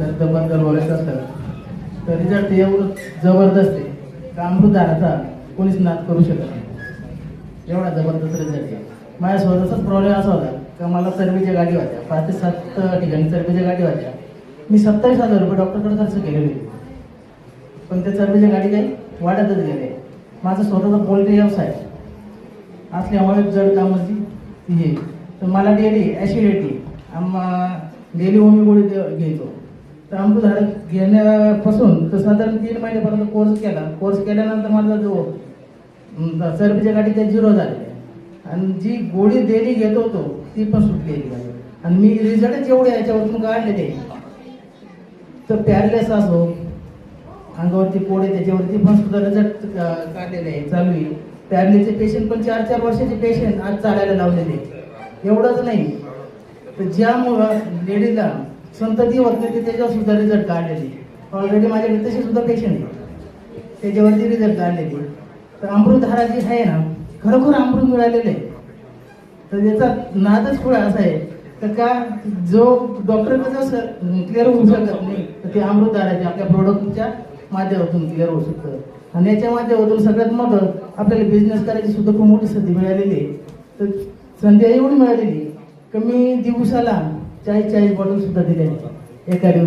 बद्दल बोलायचं असतं तर रिझल्ट एवढं जबरदस्त आहे का अमृतधाराचा कोणीच नाद करू शकत नाही, एवढा जबरदस्त रिझल्ट आहे. माझ्या स्वतःचाच प्रॉब्लेम असा होता का मला चरबीच्या गाठी होत्या, 5 ते 7 ठिकाणी चरबीच्या गाठी होत्या. मी 27,000 रुपये डॉक्टरकडे खर्च केलेले होते, पण त्या चरबीच्या गाठी काही वाढतच गेले. माझा स्वतःचा पोल्ट्री व्यवसाय असल्यामुळे जड कामाची हे तर मला डेली ॲसिडिटी डेली ओमी गोळी घ्यायचो. तर अमृतधारा घेण्यापासून तर साधारण 3 महिन्यापर्यंत कोर्स केल्यानंतर माझा जो चरबीच्या गाठी त्या 0 झालेल्या आणि जी गोळी डेली घेत होतो ती पण सुटलेली आहे. आणि मी रिझल्टच एवढे याच्यावरतून काढलेले तर पॅरलेस असो, अंगावरती पोळे त्याच्यावरती पण सुद्धा रिझल्ट काढलेले आहे, चालू आहे. पॅरलेसचे पेशंट पण 4-4 वर्षाचे पेशंट आज चालायला लावलेले. एवढंच नाही तर ज्यामुळं लेडीजला संतती होत नाही ते त्याच्यावर सुद्धा रिझल्ट काढलेले. ऑलरेडी माझ्याकडे तसे सुद्धा पेशंट आहे, त्याच्यावरती रिझल्ट काढलेले. तर अमृतधारा जी आहे ना, खरोखर अमृत मिळालेलं आहे. तर याचा नादच पुढे असा आहे तर का जो डॉक्टरकडे जसं क्लिअर होऊ शकत नाही तर ते अमृतधाराच्या आपल्या प्रोडक्टच्या माध्यमातून क्लिअर होऊ शकतं. आणि याच्या माध्यमातून सगळ्यात मोठं आपल्याला बिझनेस करायची सुद्धा खूप मोठी संधी मिळालेली आहे. तर संधी एवढी मिळालेली की मी दिवसाला 40-40 बॉटल सुद्धा दिल्या एका दिवसात.